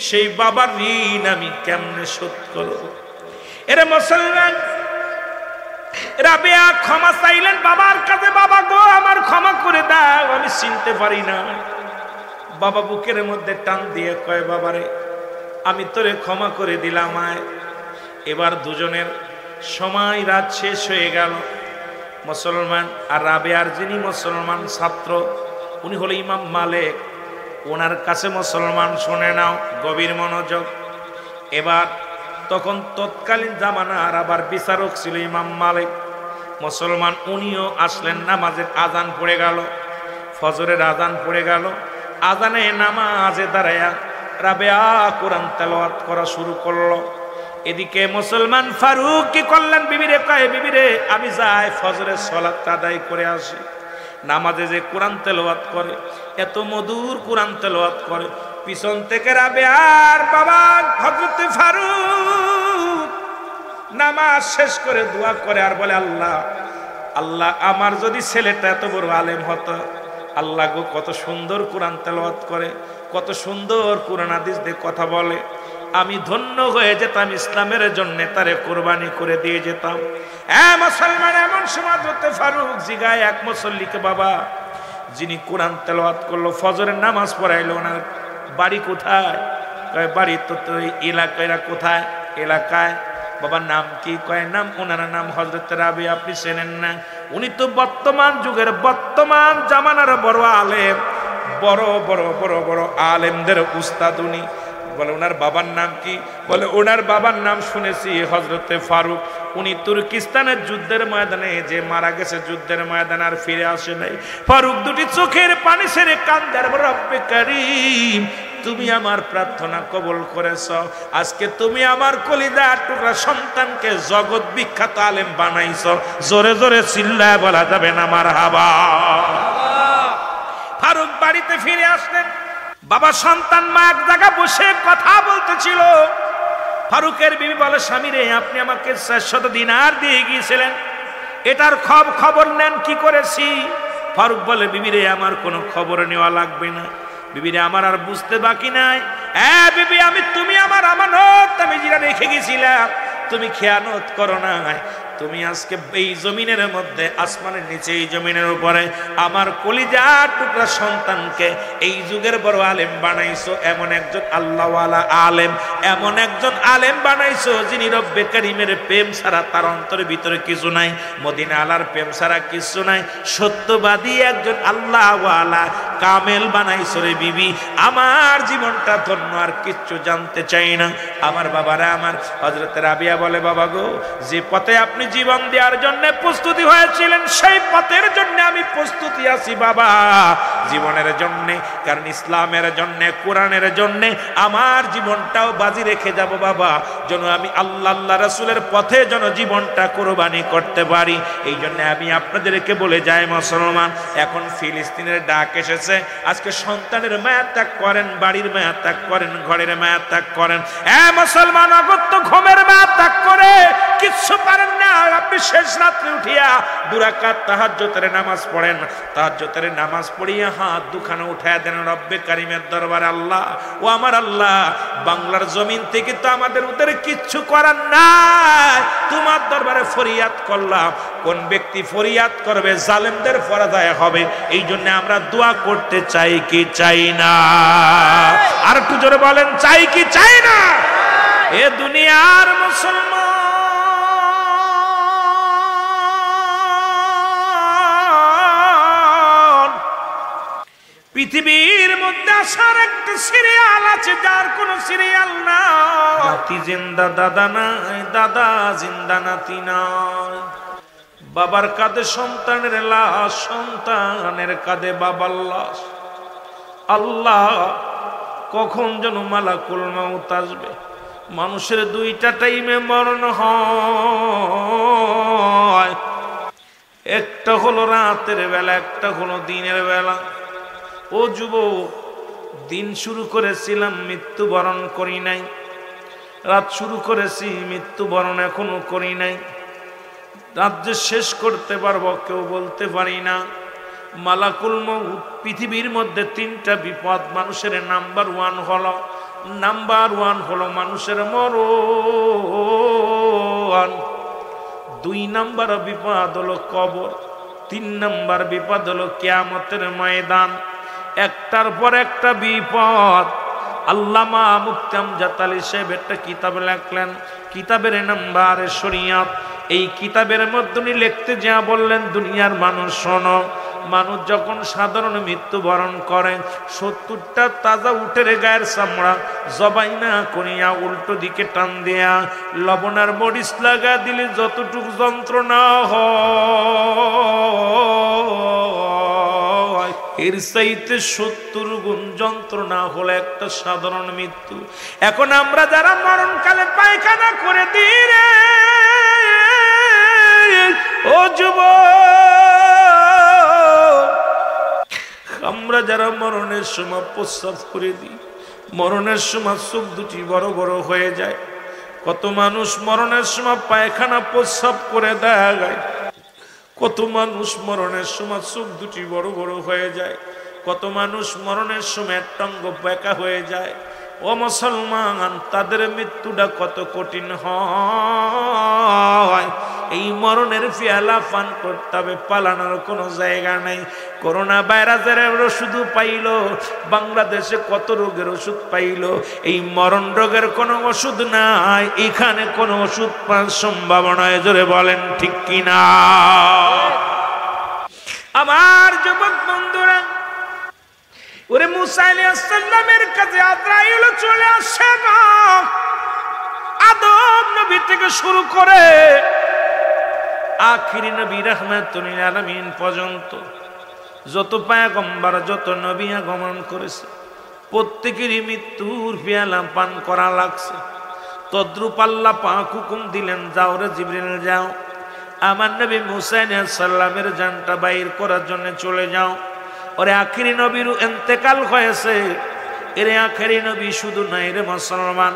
সেই বাবার ঋণ আমি কেমনে শোধ করব? এরে মুসলমান, রাবেয়া ক্ষমা চাইলেন বাবার কাছে, বাবা গো আমার ক্ষমা করে দাও, আমি চিনতে পারি না। বাবা বুকের মধ্যে টান দিয়ে কয়, বাবারে আমি তোরে ক্ষমা করে দিলাম আয়। এবার দুজনের সময়, রাত শেষ হয়ে গেল। মুসলমান আর রাবেয়ার যিনি মুসলমান ছাত্র, উনি হলো ইমাম মালিক, ওনার কাছে মুসলমান শুনে নাও গভীর মনোযোগ। এবার তখন তৎকালীন জামানার আবার বিচারক ছিল ইমাম মালিক। মুসলমান উনিও আসলেন, নামাজের আজান পড়ে গেল, ফজরের আজান পড়ে গেল। আজানে নামাজে দাঁড়ায়া রাবেয়া কোরআন তেলাওয়াত করা শুরু করলো। এদিকে মুসলমান ফারুক কি করলেন, বিবিরে কয়, বিবিরে আমি যাই ফজরের সালাত আদায় করে আসি। নামাজে যে কোরআন তেলাওয়াত করে, এত মধুর কোরআন তেলাওয়াত করে, পিছন থেকে রাবেয়ার বাবা হযরতে ফারুক নামাজ শেষ করে দোয়া করে আর বলে, আল্লাহ আল্লাহ, আমার যদি ছেলেটা এত বড় আলেম হতো, আল্লাহ গো কত সুন্দর কোরআন তেলাওয়াত করে, কত সুন্দর কোরআন হাদিস দিয়ে কথা বলে, আমি ধন্য হয়ে যেতাম, ইসলামের জন্য তারে কোরবানি করে দিয়ে যেতাম। হ্যাঁ মুসলমান, এমন সময় হযরতে ফারুক জিগায় এক মুসল্লিকে, বাবা যিনি কোরআন তেলাওয়াত করলো, ফজরের নামাজ পড়াইলো, ওনার বাড়ি কোথায়? কয় বাড়ি তো এলাকায়। কোথায়? এলাকায়। বাবার নাম কি? কয় নাম, ওনার নাম হযরতে রাবেয়া, আপনি চেনেন না? উনি তো বর্তমান যুগের, বর্তমান জামানার বড় আলেম, বড় বড় বড় বড় আলেমদের উস্তাদ উনি। বলে ওনার বাবার নাম কি? বলে ওনার বাবার নাম শুনেছি হযরতে ফারুক, উনি তুর্কিস্তানের যুদ্ধের ময়দানে যে মারা গেছে, যুদ্ধের ময়দানে আর ফিরে আসে নাই। ফারুক দুটি চোখের পানি ছেড়ে কান্দে, রব্বে কারীম, তুমি আমার প্রার্থনা কবুল করেছ, আজকে তুমি আমার কলিজার টুকরা সন্তানকে জগৎ বিখ্যাত আলেম বানাইছ। জোরে জোরে চিল্লায় বলা যাবে না মারহাবা। ফারুক বাড়িতে ফিরে আসলেন, বাবা সন্তান মা এক জায়গা বসে কথা বলতেছিল। ফারুকের বিবি বলে, স্বামী রে, আপনি আমাকে 400 দিনার দিয়ে গিয়েছিলেন, এটার খবর নেন কি করেছি? ফারুক বলে, বিবি রে আমার কোনো খবর নেওয়া লাগবে না, বিবি রে আমার আর বুঝতে বাকি নাই। হ্যাঁ বিবি, তুমি আমার আমানত আমি যেটা রেখে গেছিলাম, তুমি খেয়ানত করো না। তুমি আজকে এই জমিনের মধ্যে, আসমানের নিচে, এই জমিনের উপরে আমার কলিজার টুকরা সন্তানকে এই যুগের বড় আলেম বানাইছো। এমন একজন আল্লাহওয়ালা আলেম, এমন একজন আলেম বানাইছো যিনি রব্বে কারীমের প্রেম ছাড়া তার অন্তরের ভিতরে কিছু নাই, মদিনা আলার প্রেম ছাড়া কিছু নাই, সত্যবাদী একজন আল্লাহওয়ালা কামেল বানাইছো রে বিবি। আমার জীবনটা ধন্য, আর কিচ্ছু জানতে চাই না। আমার বাবারা, আমার হযরতে রাবেয়া বলে, বাবা গো, যে পথে আপনি জীবন দেওয়ার জন্য প্রস্তুতি হয়েছিলেন, সেই পথের জন্য আমি প্রস্তুতি আছি বাবা, জীবনের জন্য, কারণ ইসলামের জন্য, কোরআনের জন্য আমার জীবনটাও বাজি রেখে যাব বাবা, যেন আমি আল্লাহ রাসূলের পথে যেন জীবনটা কোরবানি করতে পারি। এই জন্য আমি আপনাদেরকে বলে যাই মুসলমান, এখন ফিলিস্তিনের ডাক এসেছে, আজকে সন্তানের মায়া ত্যাগ করেন, বাড়ির মায়া ত্যাগ করেন, ঘরের মায়া ত্যাগ করেন। মুসলমান, অগত্য ঘুমের মায়া ত্যাগ করে কিচ্ছু পারেন না, আপনি শেষ রাত্রে উঠিয়া 2 রাকাত তাহাজ্জুদের নামাজ পড়েন, তাহাজ্জুদের নামাজ পড়িয়া হাত দুখানে উঠায়া দেন রব্বে কারীমের দরবারে, আল্লাহ ও আমার আল্লাহ, বাংলার জমিন থেকে তো আমাদের ওদের কিচ্ছু করার নাই, তোমার দরবারে ফরিয়াদ করলাম। কোন ব্যক্তি ফরিয়াদ করবে জালেমদের পরাজয় হবে, এই জন্য আমরা দোয়া করতে চাই কি চাই না? আর একটু জোরে বলেন, চাই কি চাই না? এ দুনিয়ার মুসলমান, পৃথিবীর মধ্যে আসার একটা সিরিয়াল আছে, যার কোনো সিরিয়াল না। নাতি জিন্দা দাদা নাই, দাদা জিন্দা নাতি নাই। বাবার কাঁধে সন্তানের লাশ, সন্তানের কাঁধে বাবার লাশ। আল্লাহ কখন যেন মালাকুল মাউত আসবে। মানুষের দুইটা টাইমে মরণ হয়, একটা হলো রাতের বেলা, একটা হলো দিনের বেলা। ও যুবক, দিন শুরু করেছিলাম, মৃত্যুবরণ করি নাই। রাত শুরু করেছি, মৃত্যুবরণ এখনো করি নাই। রাত যে শেষ করতে পারবো কেউ বলতে পারি না। মালাকুল মউত, পৃথিবীর মধ্যে তিনটা বিপদ মানুষের। নাম্বার ওয়ান হলো মানুষের মরণ। 2 নাম্বার বিপদ হলো কবর। 3 নাম্বার বিপদ হলো কিয়ামতের ময়দান। একটার পর একটা বিপদ। আল্লামা মুফতি আমজাদ আলী সাহেব একটা কিতাব লেখলেন, কিতাবের নাম্বার শরিয়ত। এই কিতাবের মধ্যে উনি লিখতে যা বললেন, দুনিয়ার মানুষ শোনো, মানুষ যখন সাধারণ মৃত্যুবরণ করে 70টা তাজা উটের গায়ের চামড়া জবাই না করিয়া উল্টো দিকে টান দেয়া লবণার মরিচ লাগা দিলে যতটুকু যন্ত্রণা হয়, এর চাইতে 70 গুণ যন্ত্রণা হলো একটা সাধারণ মৃত্যু। এখন আমরা যারা মরণকালে পায়খানা করে দিই রে, ও যুবক, আমরা যারা মরণের সময় প্রস্রাব করে দিই, মরণের সময় চোখ দুটি বড় বড় হয়ে যায়। কত মানুষ মরণের সময় পায়খানা প্রস্রাব করে দেয়, কত মানুষ মরণের সময় চোখ দুটি বড় বড় হয়ে যায়, কত মানুষ মরণের সময় একটা অঙ্গ বেঁকা হয়ে যায়। ও মুসলমান, তাদের মৃত্যুটা কত কঠিন হয়। এই মরণের পেয়ালা পান করতে হবে, পালানোর কোনো জায়গা নেই। করোনা ভাইরাসের ওষুধ পাইল, বাংলাদেশে কত রোগের ওষুধ পাইল, এই মরণ রোগের কোনো ওষুধ নাই। এখানে কোনো ওষুধ পাওয়ার সম্ভাবনা, জোরে বলেন ঠিক কিনা? আমার যুবক বন্ধুরা, ওরে মুসা আলাইহিস সালামের কাছে আজরাইল চলে আসে না। আদম নবী থেকে শুরু করে আখিরি নবী রাহমাতুল লিল আলামিন পর্যন্ত যত পয়গম্বর, যত নবী আগমন করেছে, প্রত্যেকেরই মৃত্যুর পেয়ালা পান করা লাগছে। তদ্রূপ আল্লাহ পাক হুকুম দিলেন, যাও রে জিবরিল যাও, আমার নবী মুসা আলাইহিস সালামের জানটা বাইর করার জন্য চলে যাও। ওরে আখিরি নবীর ইন্তেকাল হয়েছে। এরে আখিরি নবী শুধু নাই রে মুসলমান,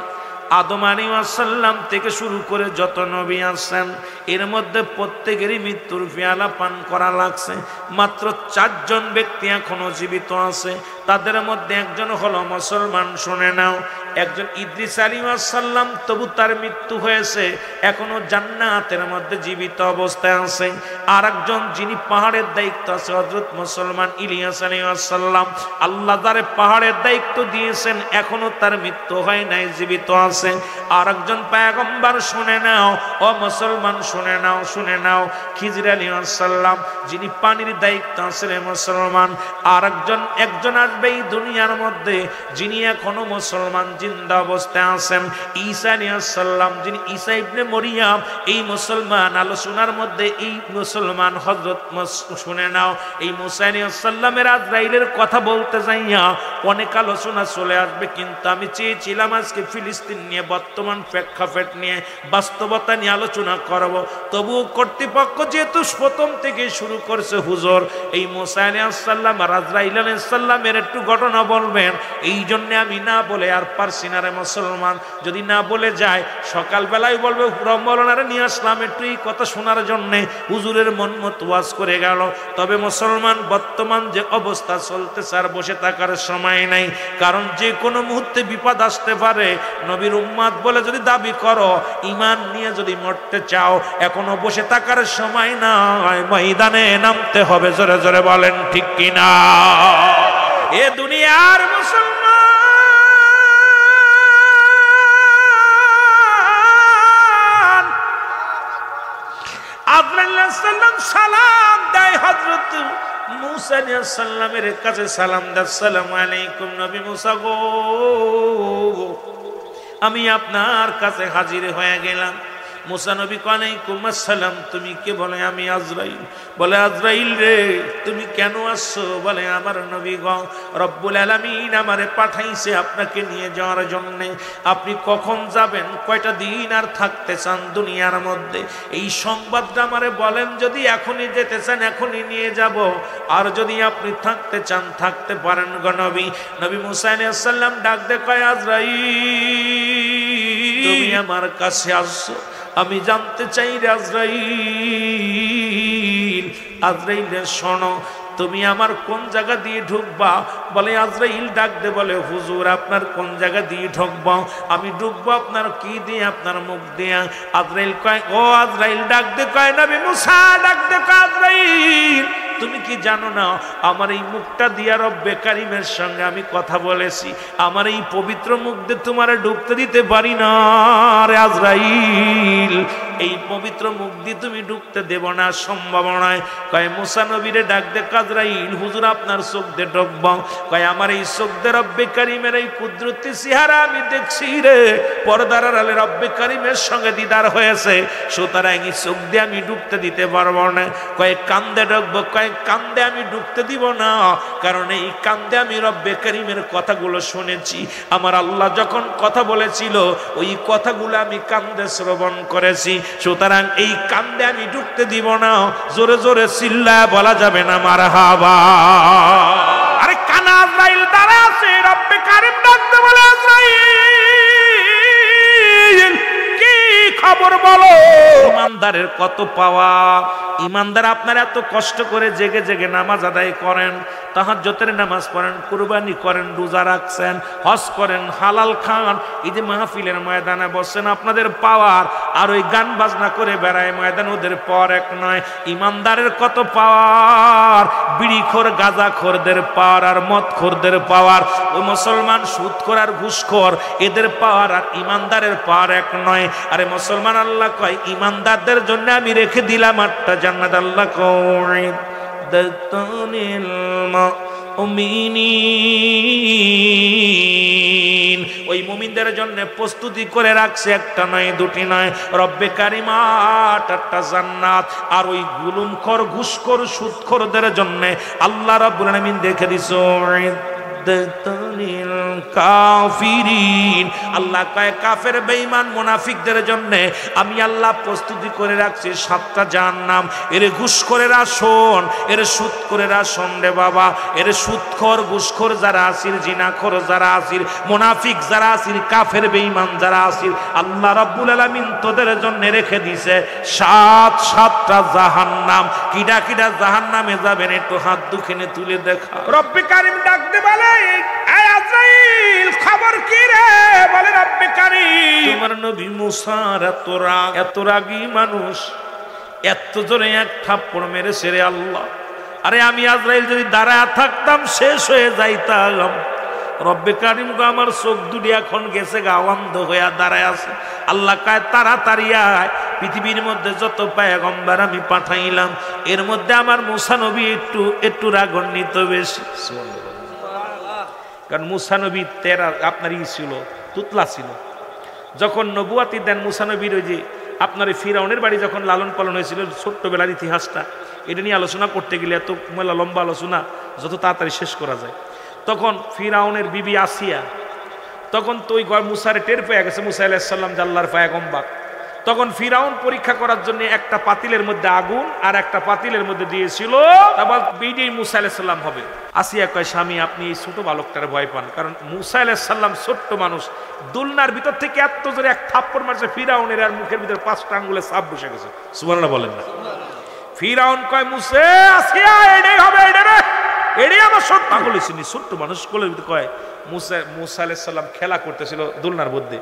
আদম আলাইহিস সালাম থেকে শুরু করে যত নবী আছেন, এর মধ্যে প্রত্যেকেরই মৃত্যুর পেয়ালা পান করা লাগছে। মাত্র 4 জন ব্যক্তি এখনো জীবিত আছে। তাদের মধ্যে একজন হলো মুসলমান, শুনে নাও, একজন ইদ্রিস আলাইহিস সালাম, তবু তার মৃত্যু হয়েছে, এখনো জান্নাতের মধ্যে জীবিত অবস্থায় আছে। আর একজন যিনি পাহাড়ের দায়িত্ব আছে, হযরত মুসলমান ইলিয়াস আলাইহিস সালাম, আল্লাহ তারে পাহাড়ের দায়িত্ব দিয়েছেন, এখনো তার মৃত্যু হয় নাই, জীবিত আছে। আর একজন পয়গম্বর, শুনে নাও ও মুসলমান, শুনে নাও, শুনে নাও, খিজির আলাইহিস সালাম, যিনি পানির দায়িত্ব আছে রে মুসলমান। আর একজন আসবে এই দুনিয়ার মধ্যে, যিনি এখনো মুসলমান জিন্দা অবস্থায় আছেন, ঈসা আলাইহিস সালাম, যিনি ঈসা ইবনে মরিয়ম। এই মুসলমান আলোচনার মধ্যে এই মুসলমান হযরত, শুনে নাও, এই মুসা আলাইহিস সালামের আজরাইলের কথা বলতে যাইয়া অনেক আলোচনা চলে আসবে, কিন্তু আমি চেয়েছিলাম আজকে ফিলিস্তিন নিয়ে, বর্তমান প্রেক্ষাপট নিয়ে, বাস্তবতা নিয়ে আলোচনা করব। তবু কর্তৃপক্ষ যেহেতু প্রথম থেকে শুরু করছে, হুজুর এই মুসা আলাইহিস সালাম আর আজরাইল আলাইহিস সালামের একটু ঘটনা বলবেন, এই জন্য আমি না বলে আর পারছি না রে মুসলমান। যদি না বলে যায়, সকালবেলায় বলবে মৌলানারে নিয়ে আসলাম একটু এই কথা শোনার জন্যে, হুজুরের মন মতো ওয়াজ করে গেল। তবে মুসলমান, বর্তমান যে অবস্থা চলতেছে, আর বসে থাকার সময় নাই, কারণ যে কোনো মুহূর্তে বিপদ আসতে পারে। নবীর উম্মত বলে যদি দাবি করো, ঈমান নিয়ে যদি মরতে চাও, এখনো বসে থাকার সময় নয়, ময়দানে নামতে হবে, জোরে জোরে বলেন ঠিক কিনা? এ দুনিয়ার মুসলমান, আজরাইল আলাইহিস সালাম সালাম দেয় হযরত মুসা আলাইহিস সালামের কাছে সালাম দাও, আসসালামু আলাইকুম নবী মুসা গো, আমি আপনার কাছে হাজির হয়ে গেলাম। মুসা নবী ওয়ালাইকুম আসসালাম, তুমি কে? বলে আমি আজরাইল। বলে আজরাইল রে, তুমি কেন আসছো? বলে আমার নবী গো, রব্বুল আলামিন আমারে পাঠাইছে আপনাকে নিয়ে যাওয়ার জন্য। আপনি কখন যাবেন, কয়টা দিন আর থাকতে চান দুনিয়ার মধ্যে, এই সংবাদটা আমারে বলেন। যদি এখনই যেতে চান এখনই নিয়ে যাব, আর যদি আপনি থাকতে চান থাকতে পারেন গো নবী। নবী মুসা আলাইহিস সালাম ডাক দে কয়, আজরাইল তুমি আমার কাছে আসছো, আমি জানতে চাই রে আজরাইল। আজরাইল রে শোনো, তুমি আমার কোন জায়গা দিয়ে ঢুকবা? বলে আজরাইল ডাক দে বলে, হুজুর আপনার কোন জায়গা দিয়ে ঢুকবো? আমি ঢুকবো আপনার কি দিয়ে? আপনার মুখ দিয়া। আজরাইল কয়, ও আজরাইল ডাক দে কয়, নবী মুসা ডাক দে কয়, আজরাইল তুমি কি জানো না আমার এই মুখটা দিয়া রব্বে কারিমের সঙ্গে আমি কথা বলেছি, আমার এই পবিত্র মুখ দিয়ে তোমার ঢুকতে দিতে পারি না রে আজরাইল, এই পবিত্র মুখ দিয়ে তুমি ঢুকতে দেব না, সম্ভব নয়। কয় মুসা নবীরে ডাক দে আজরাইল, হুজুর আপনার চোখ দিয়ে ঢুকব। কয় আমার এই চোখ দিয়ে রব্বে কারিমের এই কুদরতি চেহারা আমি দেখছি রে, পর্দার আড়ালে রব্বে কারিমের সঙ্গে দিদার হয়েছে, সুতরাং এই চোখ দিয়ে আমি ঢুকতে দিতে পারবো না। কয় কান্দে ঢুকবো? কয় কান্দে আমি ঢুকতে দিব না, কারণ এই কান্দে আমি রব্বে কারিমের কথাগুলো শুনেছি। আমার আল্লাহ যখন কথা বলেছিল ওই কথাগুলো আমি কান্দে শ্রবণ করেছি, সুতরাং এই কান্দে আমি ঢুকতে দিব না। জোরে জোরে চিল্লায় বলা যাবে না মারহাবা। আরে কানা আজরাইল দাঁড়া আছে, রব্বে কারিম ডাকতে বলে, আজরাইল কি খবর বলো? ইমানদারের কত পাওয়া। ইমানদার আপনারা এত কষ্ট করে জেগে জেগে নামাজ আদায় করেন, তাহাজ্জুদের নামাজ পড়েন, কুরবানি করেন, রোজা রাখছেন, হজ করেন, হালাল খান, এই যে মাহফিলের ময়দানে বসেন, আপনাদের পাওয়ার আর ওই গান বাজনা করে বেড়ায় ময়দান, ওদের পর এক নয়। ইমানদারের কত পাওয়ার, বিড়িখোর গাঁজাখোরদের পাওয়ার আর মদখোরদের পাওয়ার, ওই মুসলমান সুদখোর আর ঘুষখোর এদের পাওয়ার আর ইমানদারের পাওয়ার এক নয়। আরে মুসলমান আল্লাহ কয় ইমানদারদের জন্য আমি রেখে দিলাম 8টা জান্নাত। আল্লাহ কয় দাতানিল মুমিনিন, ওই মুমিনদের জন্য প্রস্তুতি করে রাখছে, একটা নয় দুটি নয়, রব্বে কারিম 8টা জান্নাত। আর ওই গুলুমখোর ঘুষখোর সুদখোরদের জন্য আল্লাহ রাব্বুল আলামিন দেখে দিছে কাফিরিন। আল্লাহ কয় কাফের বেঈমান মুনাফিকদের জন্য আমি আল্লাহ প্রস্তুতি করে রাখছি 7টা জাহান্নাম। এর ঘুষখোরেরা শোন, এর সুদখোরেরা শোন রে বাবা, এর সুদখোর ঘুষখোর যারা আসির, জিনাখোর যারা আসির, মুনাফিক যারা আসির, কাফের বেঈমান যারা আসির, আল্লাহ রাব্বুল আলামিন তোদের জন্য রেখে দিছে 7টা জাহান্নাম। কিডা কিডা জাহান্নামে যাবেন একটু হাত দুখানে তুলে দেখা। রব্বে কারিম ডাকতে বলে, আজরাইল খবর কি রে? বলে রব্বে কারিম তোমার নবী মুসার এত রাগী মানুষ, এত জোরে এক থাপ্পড় মেরেছে রে আল্লাহ। আরে আমি আজরাইল যদি দাঁড়ায় থাকতাম শেষ হয়ে যাইতাম। রব্বে কারিম গো আমার চোখ দুটি এখন গেছে গা, অন্ধ হইয়া দাঁড়ায় আছে। আল্লাহ কয় তাড়াতাড়ি আয়, পৃথিবীর মধ্যে যত পয়গম্বর আমি পাঠাইলাম এর মধ্যে আমার মুসা নবী একটু রাগান্বিত বেশি। কারণ মুসা নবী আপনার ছিল তুতলা ছিল। যখন নবুয়াতি দেন মুসা নবীর, ওই যে আপনার ফিরাউনের বাড়ি যখন লালন পালন হয়েছিল, ছোট্টবেলার ইতিহাসটা, এটা নিয়ে আলোচনা করতে গেলে এত লম্বা আলোচনা যত তাড়াতাড়ি শেষ করা যায়। তখন ফিরাউনের বিবি আসিয়া তখন তো ওই মুসারে টের পেয়ে গেছে মুসা আলাইহিস সালাম আল্লাহর পয়গম্বর। তখন ফিরাউন পরীক্ষা করার জন্য একটা পাতিলের মধ্যে আগুন আর একটা পাতিলের মধ্যে দিয়েছিল, তারপর বিজয়ী মুসা আলাইহিস সালাম হবে। আসিয়া কয় স্বামী আপনি এই ছোট বালকটারে ভয় পান, কারণ মুসা আলাইহিস সালাম ছোট্ট মানুষ, দুলনার ভিতর থেকে এত জোরে এক থাপ্পড় মারছে ফিরাউনের, আর মুখের ভিতরে 5টা আঙ্গুলের ছাপ বসে গেছে। সুবহানাল্লাহ বলেন না। ফিরাউন কয় মুসা আসিয়া এটাই হবে, এটাই আমার ছোট্ট আঙ্গুল, ছোট্ট মানুষ কোলের ভিতরে। কয় মুসা আলাইহিস সালাম খেলা করতেছিল দুলনার মধ্যে।